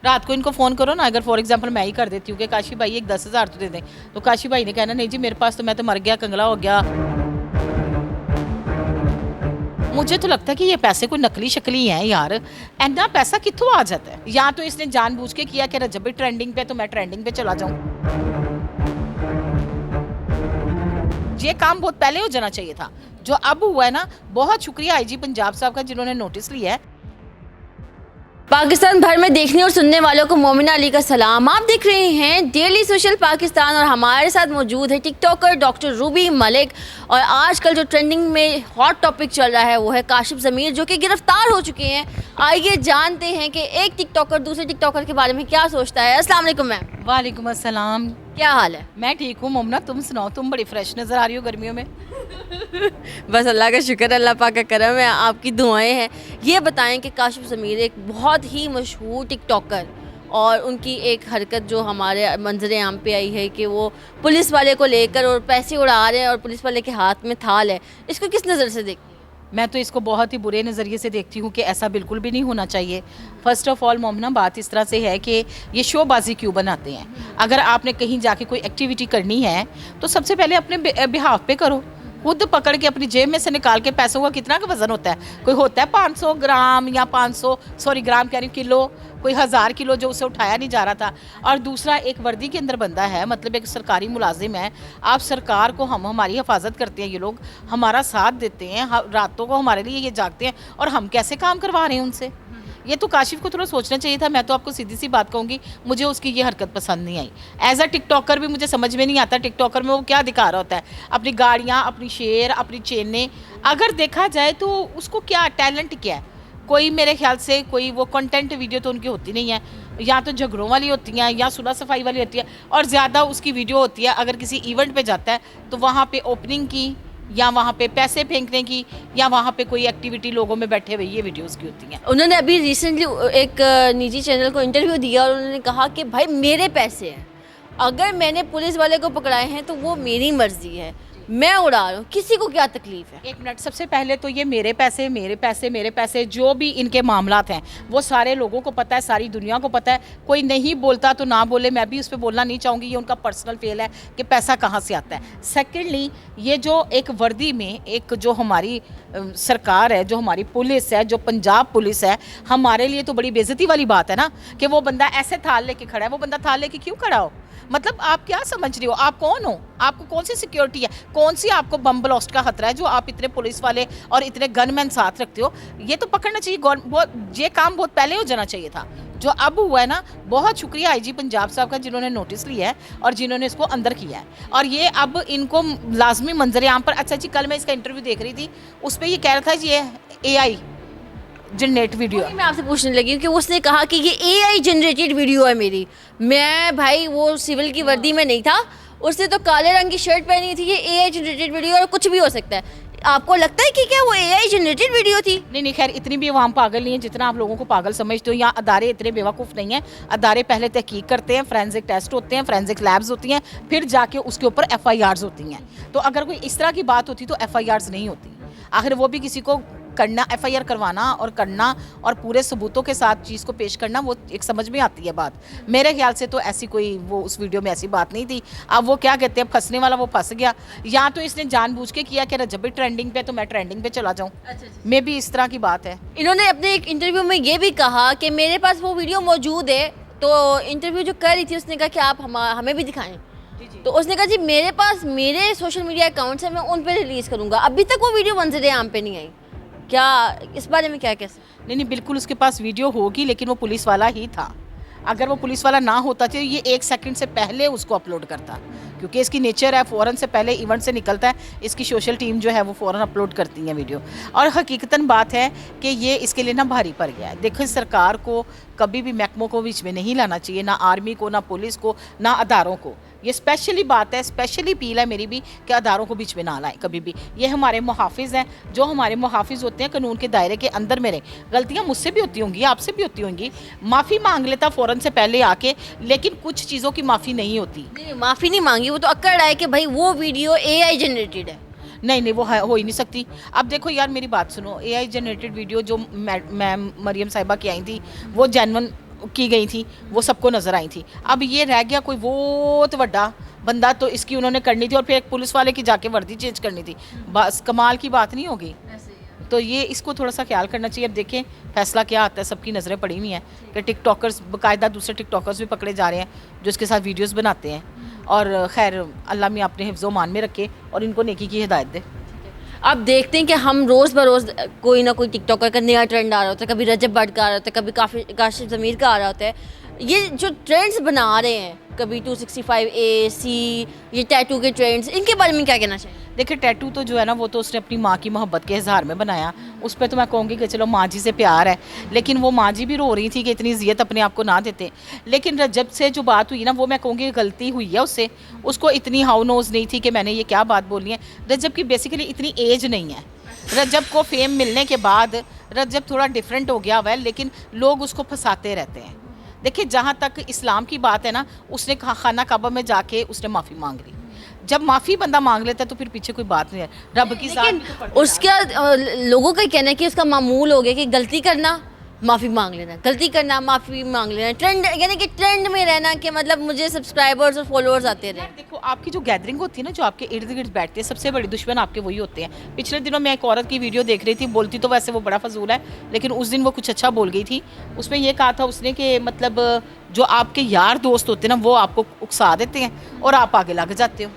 रात को इनको फ़ोन करो ना, अगर फॉर एग्जांपल मैं ही कर देती हूँ कि काशी भाई एक 10,000 तो दे दें, तो काशी भाई ने कहना नहीं जी मेरे पास तो, मैं तो मर गया, कंगला हो गया। मुझे तो लगता है कि ये पैसे कोई नकली शक्ली हैं यार, इतना पैसा कित्थों आ जाता है? या तो इसने जानबूझ के किया कि जब भी ट्रेंडिंग पे तो मैं ट्रेंडिंग पे चला जाऊं। ये काम बहुत पहले हो जाना चाहिए था, जो अब हुआ है ना। बहुत शुक्रिया आईजी पंजाब साहब का जिन्होंने नोटिस लिया है। पाकिस्तान भर में देखने और सुनने वालों को मोमिना अली का सलाम। आप देख रहे हैं डेली सोशल पाकिस्तान और हमारे साथ मौजूद है टिकटॉकर डॉक्टर रूबी मलिक। और आजकल जो ट्रेंडिंग में हॉट टॉपिक चल रहा है वो है काशिफ ज़मीर, जो कि गिरफ्तार हो चुके हैं। आइए जानते हैं कि एक टिकटॉकर दूसरे टिकटॉकर के बारे में क्या सोचता है। अस्सलाम वालेकुम मैम। वालेकुम अस्सलाम। क्या हाल है? मैं ठीक हूँ मोमना, तुम सुनाओ, तुम बड़ी फ्रेश नज़र आ रही हो गर्मियों में। बस अल्लाह का शुक्र, अल्लाह पाक का करम है, आपकी दुआएं हैं। ये बताएं कि काशिफ ज़मीर एक बहुत ही मशहूर टिकटॉकर, और उनकी एक हरकत जो हमारे मंजर आम पे आई है कि वो पुलिस वाले को लेकर और पैसे उड़ा रहे हैं और पुलिस वाले के हाथ में थाल है, इसको किस नज़र से देखती हैं? मैं तो इसको बहुत ही बुरे नज़रिए से देखती हूँ कि ऐसा बिल्कुल भी नहीं होना चाहिए। फ़र्स्ट ऑफ़ ऑल मोमना, बात इस तरह से है कि ये शोबाजी क्यों बनाते हैं। अगर आपने कहीं जाके कोई एक्टिविटी करनी है तो सबसे पहले अपने बिहाफ पे करो। खुद पकड़ के अपनी जेब में से निकाल के, पैसों का कितना का वज़न होता है? कोई होता है 500 ग्राम या 500 सॉरी ग्राम कह रही किलो, कोई 1000 किलो जो उसे उठाया नहीं जा रहा था। और दूसरा, एक वर्दी के अंदर बंदा है, मतलब एक सरकारी मुलाजिम है। आप सरकार को, हम हमारी हिफाजत करते हैं, ये लोग हमारा साथ देते हैं, रातों को हमारे लिए ये जागते हैं, और हम कैसे काम करवा रहे हैं उनसे? ये तो काशिफ को थोड़ा सोचना चाहिए था। मैं तो आपको सीधी सी बात कहूँगी, मुझे उसकी ये हरकत पसंद नहीं आई। एज अ टिकटॉकर भी मुझे समझ में नहीं आता टिकटॉकर में वो क्या दिखा रहा होता है। अपनी गाड़ियाँ, अपनी शेर, अपनी चेनें, अगर देखा जाए तो उसको क्या टैलेंट क्या है? कोई मेरे ख्याल से कोई वो कंटेंट वीडियो तो उनकी होती नहीं है, या तो झगड़ों वाली होती हैं या सुलह सफाई वाली होती है, और ज़्यादा उसकी वीडियो होती है अगर किसी इवेंट पे जाता है तो वहाँ पे ओपनिंग की, या वहाँ पे पैसे फेंकने की, या वहाँ पे कोई एक्टिविटी लोगों में बैठे हुए, ये वीडियोस की होती हैं। उन्होंने अभी रिसेंटली एक निजी चैनल को इंटरव्यू दिया और उन्होंने कहा कि भाई मेरे पैसे हैं, अगर मैंने पुलिस वाले को पकड़ाए हैं तो वो मेरी मर्जी है, मैं उड़ा रहा हूँ, किसी को क्या तकलीफ है? एक मिनट, सबसे पहले तो ये मेरे पैसे मेरे पैसे मेरे पैसे जो भी इनके मामलात हैं वो सारे लोगों को पता है, सारी दुनिया को पता है। कोई नहीं बोलता तो ना बोले, मैं भी उस पर बोलना नहीं चाहूँगी, ये उनका पर्सनल फेल है कि पैसा कहाँ से आता है। सेकेंडली, ये जो एक वर्दी में एक जो हमारी सरकार है, जो हमारी पुलिस है, जो पंजाब पुलिस है, हमारे लिए तो बड़ी बेइज्जती वाली बात है ना कि वो बंदा ऐसे थाल लेके खड़ा है। वो बंदा थाल लेके क्यों खड़ा हो? मतलब आप क्या समझ रहे हो? आप कौन हो? आपको कौन सी सिक्योरिटी है? कौन सी आपको बम ब्लास्ट का खतरा है जो आप इतने पुलिस वाले और इतने गनमैन साथ रखते हो? ये तो पकड़ना चाहिए। ये काम बहुत पहले हो जाना चाहिए था, जो अब हुआ है ना। बहुत शुक्रिया आईजी पंजाब साहब का जिन्होंने नोटिस लिया है और जिन्होंने इसको अंदर किया है। और ये अब इनको लाजमी मंजर आम पर, अच्छा जी कल मैं इसका इंटरव्यू देख रही थी, उस पर ये कह रहा था जी ये AI जनरेट वीडियो। मैं आपसे पूछने लगी कि उसने कहा कि ये AI जनरेटेड वीडियो है मेरी। मैं भाई वो सिविल की वर्दी में नहीं था, उसने तो काले रंग की शर्ट पहनी थी। ये AI जनरेटेड वीडियो और कुछ भी हो सकता है। आपको लगता है कि क्या वो AI जनरेटेड वीडियो थी? नहीं, खैर इतनी भी आवाम पागल नहीं है जितना आप लोगों को पागल समझते हो। यहाँ अदारे इतने बेवकूफ़ नहीं हैं। अदारे पहले तहकीक करते हैं, फोरेंसिक टेस्ट होते हैं, फोरेंसिक लैब्स होती हैं, फिर जाके उसके ऊपर FIRs होती हैं। तो अगर कोई इस तरह की बात होती तो FIRs नहीं होती। आखिर वो भी किसी को करना, FIR करवाना और करना और पूरे सबूतों के साथ चीज़ को पेश करना, वो एक समझ में आती है बात। मेरे ख्याल से तो ऐसी कोई वो उस वीडियो में ऐसी बात नहीं थी। अब वो क्या कहते हैं, फंसने वाला वो फंस गया। या तो इसने जानबूझ के किया कि जब भी ट्रेंडिंग पे तो मैं ट्रेंडिंग पे चला जाऊँ। मे भी इस तरह की बात है। इन्होंने अपने एक इंटरव्यू में ये भी कहा कि मेरे पास वो वीडियो मौजूद है। तो इंटरव्यू जो कर रही थी उसने कहा कि आप हमें भी दिखाएं। तो उसने कहा जी मेरे पास मेरे सोशल मीडिया अकाउंट्स हैं, मैं उन पर रिलीज़ करूँगा। अभी तक वो वीडियो मंजर आम पे नहीं आई। क्या इस बारे में क्या कैसे? नहीं, बिल्कुल उसके पास वीडियो होगी, लेकिन वो पुलिस वाला ही था। अगर वो पुलिस वाला ना होता तो ये 1 सेकंड से पहले उसको अपलोड करता, क्योंकि इसकी नेचर है, फ़ौरन से पहले इवेंट से निकलता है, इसकी सोशल टीम जो है वो फ़ौरन अपलोड करती है वीडियो। और हकीकतन बात है कि ये इसके लिए ना भारी पड़ गया है। देखो, सरकार को कभी भी महकमों को बीच में नहीं लाना चाहिए, ना आर्मी को, ना पुलिस को, ना अदारों को। ये स्पेशली बात है, स्पेशली अपील है मेरी भी कि अदारों को बीच में ना लाएं कभी भी। ये हमारे मुहाफिज हैं, जो हमारे मुहाफिज होते हैं कानून के दायरे के अंदर में रहें। गलतियाँ मुझसे भी होती होंगी, आपसे भी होती होंगी। माफ़ी मांग लेता फ़ौरन से पहले आके, लेकिन कुछ चीज़ों की माफ़ी नहीं होती। नहीं, माफ़ी नहीं मांगी, वो तो अक्कड़ आए कि भाई वो वीडियो AI जनरेटेड है। नहीं, वो हो ही नहीं सकती। अब देखो यार, मेरी बात सुनो, AI जनरेटेड वीडियो जो मैम मरियम साहिबा की आई थी वो जेन्युइन की गई थी वो सबको नज़र आई थी। अब ये रह गया कोई बहुत बड़ा बंदा, तो इसकी उन्होंने करनी थी और फिर एक पुलिस वाले की जाके वर्दी चेंज करनी थी, बस कमाल की बात नहीं होगी। तो ये इसको थोड़ा सा ख्याल करना चाहिए। अब देखें फैसला क्या आता है, सबकी नज़रें पड़ी हुई हैं कि टिकटॉकर्स बाकायदा दूसरे टिकटॉकर्स भी पकड़े जा रहे हैं जो इसके साथ वीडियोस बनाते हैं। और खैर अल्लाह में अपने हिफ्ज़ो मान में रखे और इनको नेकी की हिदायत दे। अब देखते हैं कि हम रोज़ बरोज़ कोई ना कोई टिकटॉकर का नया ट्रेंड आ रहा होता है, कभी रजब भट्ट का आ रहा होता है, कभी काफ़ी काशिफ ज़मीर का आ रहा होता है। ये जो ट्रेंड्स बना रहे हैं, कभी 265A, ये टैटू के ट्रेंड्स, इनके बारे में क्या कहना चाहिए? देखिए टैटू तो जो है ना वो तो उसने अपनी माँ की मोहब्बत के इजहार में बनाया, उस पर तो मैं कहूँगी कि चलो माँ जी से प्यार है, लेकिन वो माँ जी भी रो रही थी कि इतनी इज़्ज़त अपने आप को ना देते। लेकिन रजब से जो बात हुई ना वो मैं कहूँगी गलती हुई है उससे, उसको इतनी हाउ नोज़ नहीं थी कि मैंने ये क्या बात बोली है। रजब की बेसिकली इतनी एज नहीं है, रजब को फेम मिलने के बाद रजब थोड़ा डिफरेंट हो गया हुआ है, लेकिन लोग उसको फंसाते रहते हैं। देखिए जहाँ तक इस्लाम की बात है ना, उसने खाना काबा में जाके उसने माफ़ी मांग ली। जब माफ़ी बंदा मांग लेता है तो फिर पीछे कोई बात नहीं है, रब की ज़ात भी तो पढ़ते उसका लोगों का कहना है कि उसका मामूल हो गया कि गलती करना माफ़ी मांग लेना, गलती करना माफ़ी मांग लेना, ट्रेंड यानी कि ट्रेंड में रहना कि मतलब मुझे सब्सक्राइबर्स और फॉलोअर्स आते रहे। यार देखो आपकी जो गैदरिंग होती है ना, जो आपके इर्द गिर्द बैठते हैं, सबसे बड़ी दुश्मन आपके वही होते हैं। पिछले दिनों मैं एक औरत की वीडियो देख रही थी, बोलती तो वैसे वो बड़ा फजूल है, लेकिन उस दिन वो कुछ अच्छा बोल गई थी। उसमें ये कहा था उसने कि मतलब जो आपके यार दोस्त होते हैं ना वो आपको उकसा देते हैं और आप आगे लग जाते हो।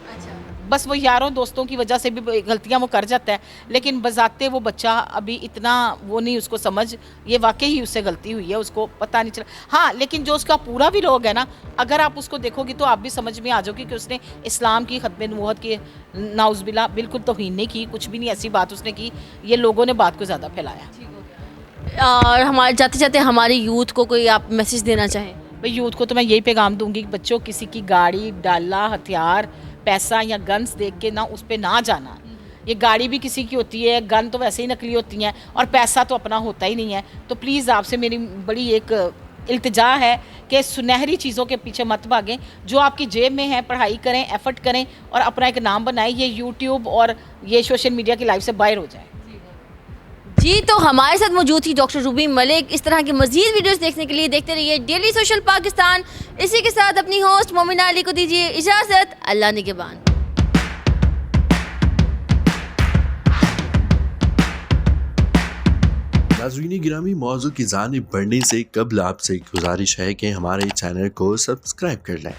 बस वो यारों दोस्तों की वजह से भी गलतियां वो कर जाता है, लेकिन बजाते वो बच्चा अभी इतना वो नहीं उसको समझ, ये वाकई ही उससे गलती हुई है, उसको पता नहीं चला। हाँ लेकिन जो उसका पूरा भी लोग है ना, अगर आप उसको देखोगे तो आप भी समझ में आ जाओगे कि उसने इस्लाम की खत्म नबूवत की नाउज़बिल्ला बिल्कुल तौहीन नहीं की, कुछ भी नहीं ऐसी बात उसने की। ये लोगों ने बात को ज़्यादा फैलाया। और हमारे जाते जाते हमारे यूथ को कोई आप मैसेज देना चाहें? भाई यूथ को तो मैं यही पैगाम दूंगी कि बच्चों किसी की गाड़ी, डाला, हथियार, पैसा या गन्स देख के ना उस पर ना जाना। ये गाड़ी भी किसी की होती है, गन तो वैसे ही नकली होती हैं और पैसा तो अपना होता ही नहीं है। तो प्लीज़ आपसे मेरी बड़ी एक इल्तिजा है कि सुनहरी चीज़ों के पीछे मत भागें। जो आपकी जेब में है पढ़ाई करें, एफर्ट करें और अपना एक नाम बनाएं। ये यूट्यूब और ये सोशल मीडिया की लाइफ से बाहर हो जाए। जी, तो हमारे साथ मौजूद थी डॉक्टर रूबी मलिक। इस तरह की मज़ीद वीडियोस देखने के लिए देखते रहिए डेली सोशल पाकिस्तान। इसी के साथ अपनी होस्ट मोमिना अली को दीजिए इजाज़त। अल्लाह निगहबान। नाज़रीन गिरामी, मौज़ू की जानिब बढ़ने से कबल आपसे गुजारिश है कि हमारे चैनल को सब्सक्राइब कर लें।